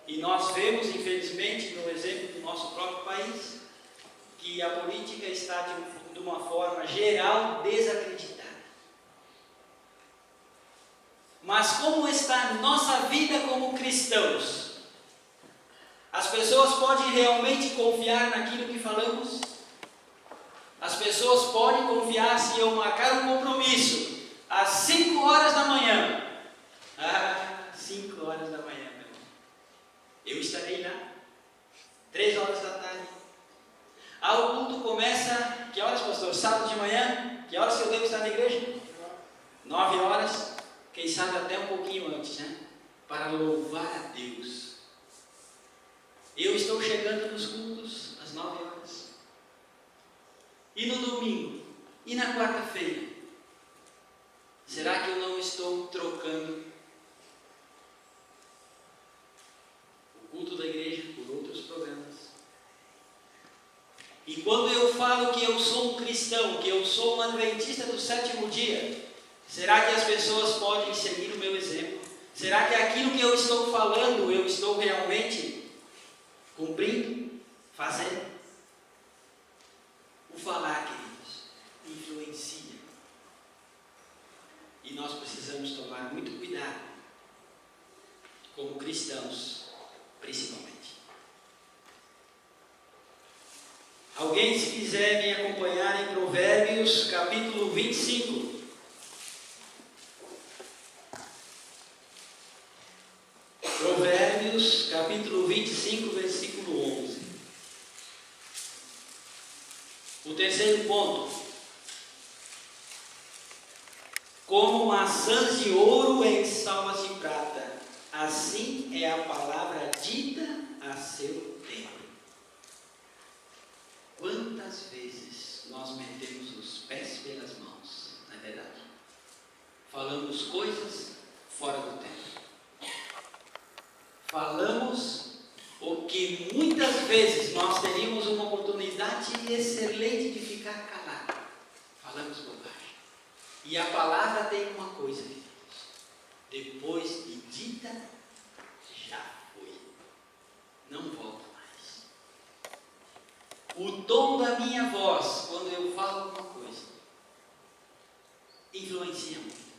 E nós vemos, infelizmente, no exemplo do nosso próprio país, que a política está de uma forma geral desacreditada. Mas como está a nossa vida como cristãos? As pessoas podem realmente confiar naquilo que falamos? As pessoas podem confiar se eu marcar um compromisso às 5 horas da manhã. 5 horas da manhã, meu irmão. Eu estarei lá. 3 horas da tarde. O culto começa, que horas, pastor? Sábado de manhã? Que horas que eu devo estar na igreja? 9 horas. Quem sabe até um pouquinho antes, né? Para louvar a Deus. Eu estou chegando nos cultos às 9 horas. E no domingo? E na quarta-feira? Será que eu não estou trocando o culto da igreja por outros programas? E quando eu falo que eu sou um cristão, que eu sou um adventista do 7º dia, será que as pessoas podem seguir o meu exemplo? Será que aquilo que eu estou falando, eu estou realmente cumprindo, fazendo? O falar, queridos, influencia. E nós precisamos tomar muito cuidado, como cristãos, principalmente. Alguém, se quiser me acompanhar em Provérbios, capítulo 25. Provérbios, capítulo 25, versículo 11. O terceiro ponto. Como maçãs de ouro em salvas de prata, assim é a palavra dita a seu tempo. Quantas vezes nós metemos os pés pelas mãos, não é verdade? Falamos coisas fora do tempo. Falamos o que muitas vezes nós teríamos uma oportunidade excelente de ficar calado. Falamos bobagem. E a palavra tem uma coisa, queridos. Depois de dita, já foi. Não volta mais. O tom da minha voz, quando eu falo alguma coisa, influencia muito.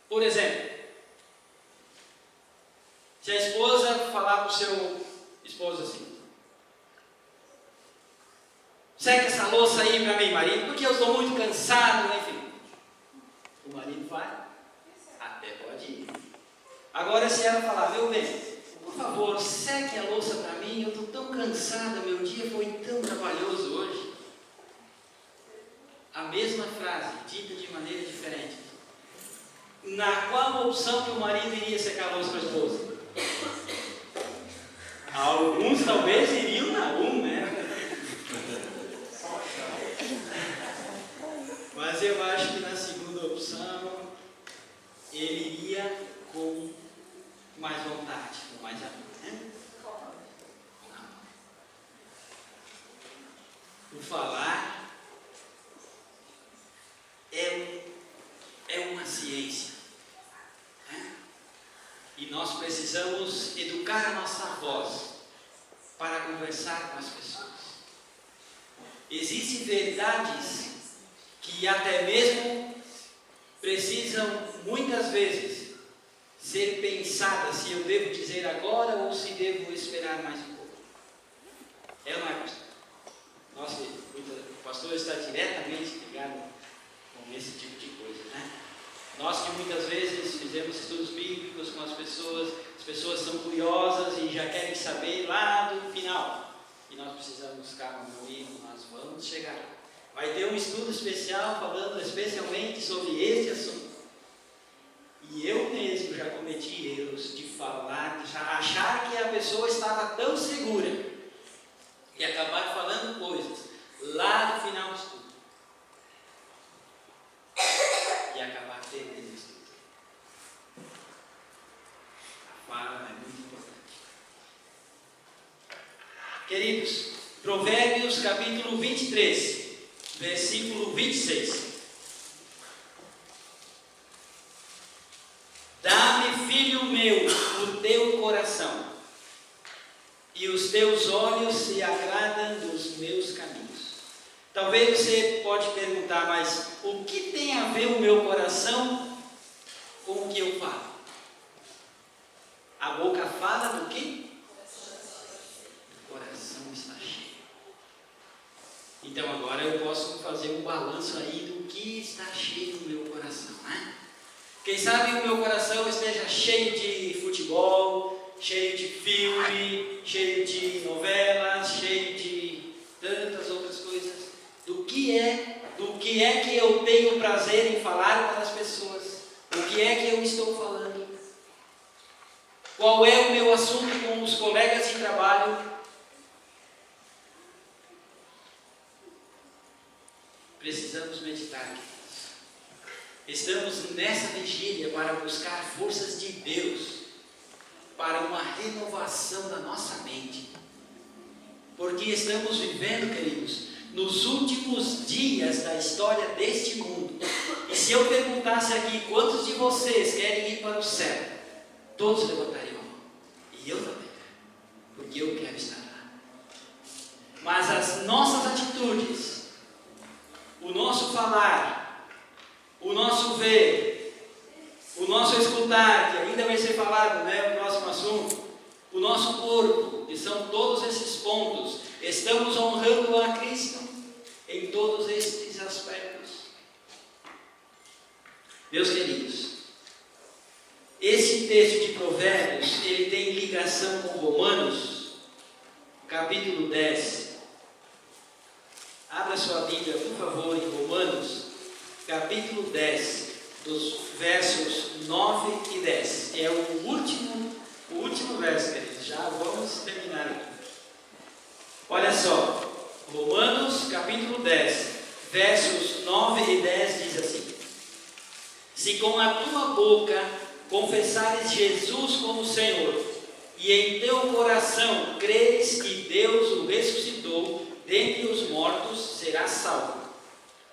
Por exemplo, se a esposa falar para o seu esposo assim: seca essa louça aí para mim, marido, porque eu estou muito cansado, enfim. O marido vai, até pode ir. Agora, se ela falar: meu bem, por favor, seque a louça para mim, eu estou tão cansada, meu dia foi tão trabalhoso hoje. A mesma frase, dita de maneira diferente. Na qual opção que o marido iria secar a louça para a esposa? Alguns talvez iriam na né? Mas eu acho que na segunda opção ele iria com mais vontade, com mais amor, né? O falar é uma ciência, né? E nós precisamos educar a nossa voz para conversar com as pessoas. Existem verdades que até mesmo precisam muitas vezes ser pensadas, se eu devo dizer agora ou se devo esperar mais um pouco. É ou não é, pastor? Nossa, o pastor está diretamente ligado com esse tipo de coisa, né? Nós que muitas vezes fizemos estudos bíblicos com as pessoas são curiosas e já querem saber lá do final. E nós precisamos, calma, meu amigo, nós vamos chegar. Vai ter um estudo especial falando especialmente sobre este assunto. E eu mesmo já cometi erros de falar, de achar que a pessoa estava tão segura e acabar falando coisas lá no final do estudo. E acabar perdendo o estudo. A fala é muito importante. Queridos, Provérbios capítulo 23. Versículo 26. Dá-me filho meu, o teu coração, e os teus olhos se agradam dos meus caminhos. Talvez você pode perguntar, mas o que tem a ver o meu coração com o que eu falo? A boca fala do quê? O coração está cheio. Então agora eu posso fazer um balanço aí do que está cheio no meu coração, né? Quem sabe o meu coração esteja cheio de futebol, cheio de filme, cheio de novelas, cheio de tantas outras coisas. Do que é que eu tenho prazer em falar para as pessoas? O que é que eu estou falando? Qual é o meu assunto com os colegas de trabalho? Precisamos meditar, queridos. Estamos nessa vigília para buscar forças de Deus para uma renovação da nossa mente. Porque estamos vivendo, queridos, nos últimos dias da história deste mundo. E se eu perguntasse aqui quantos de vocês querem ir para o céu, todos levantariam a mão. E eu também, porque eu quero estar lá. Mas as nossas atitudes, o nosso falar, o nosso ver, o nosso escutar, que ainda vai ser falado, né, no próximo assunto, o nosso corpo, que são todos esses pontos, estamos honrando a Cristo em todos estes aspectos. Meus queridos, esse texto de Provérbios, ele tem ligação com Romanos, capítulo 10. Abra sua Bíblia, por favor, em Romanos, capítulo 10, dos versos 9 e 10. É o último verso, queridos. Já vamos terminar aqui. Olha só, Romanos, capítulo 10, versos 9 e 10 diz assim: se com a tua boca confessares Jesus como Senhor, e em teu coração creres que Deus o ressuscitou dentre os mortos, serás salvo.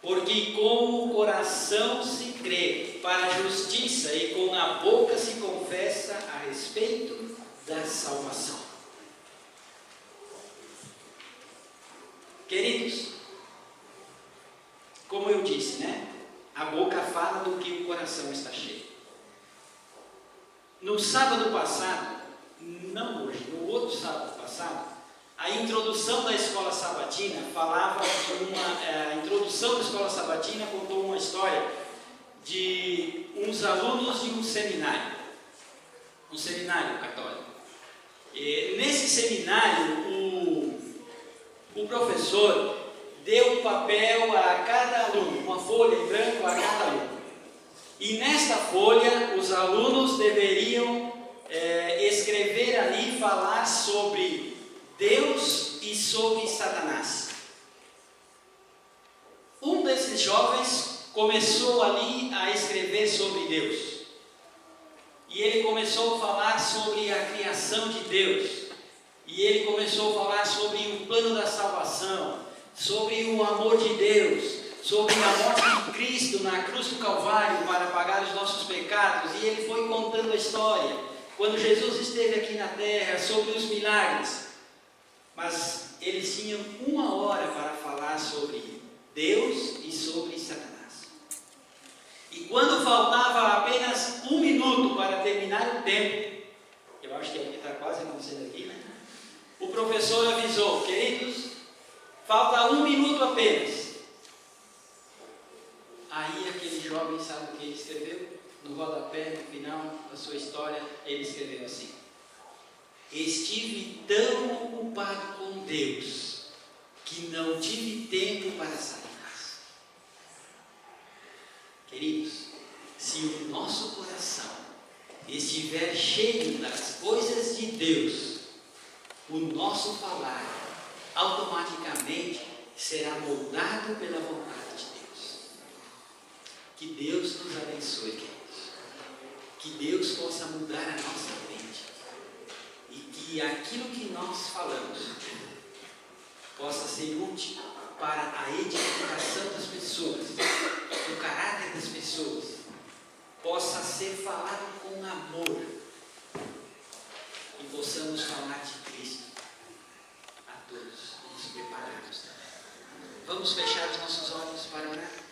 Porque com o coração se crê para a justiça, e com a boca se confessa a respeito da salvação. Queridos, como eu disse, né? A boca fala do que o coração está cheio. No sábado passado, não hoje, no outro sábado passado, a introdução da escola sabatina falava de a introdução da escola sabatina contou uma história de uns alunos de um seminário católico. E nesse seminário, o professor deu papel a cada aluno, uma folha em branco a cada aluno. E nesta folha, os alunos deveriam escrever ali, falar sobre Deus e sobre Satanás. Um desses jovens começou ali a escrever sobre Deus. E ele começou a falar sobre a criação de Deus. E ele começou a falar sobre o plano da salvação, sobre o amor de Deus, sobre a morte de Cristo na cruz do Calvário para pagar os nossos pecados. E ele foi contando a história, quando Jesus esteve aqui na terra, sobre os milagres. Mas eles tinham 1 hora para falar sobre Deus e sobre Satanás. E quando faltava apenas 1 minuto para terminar o tempo, eu acho que está quase acontecendo aqui, né? O professor avisou: queridos, falta 1 minuto apenas. Aí aquele jovem, sabe o que ele escreveu? No rodapé, no final da sua história, ele escreveu assim: estive tão ocupado com Deus que não tive tempo para Satanás. Queridos, se o nosso coração estiver cheio das coisas de Deus, o nosso falar automaticamente será moldado pela vontade de Deus. Que Deus nos abençoe, queridos. Que Deus possa mudar a nossa mente. E que aquilo que nós falamos possa ser útil para a edificação das pessoas, do caráter das pessoas, possa ser falado com amor e possamos falar de Cristo a todos e nos prepararmos. Vamos fechar os nossos olhos para orar?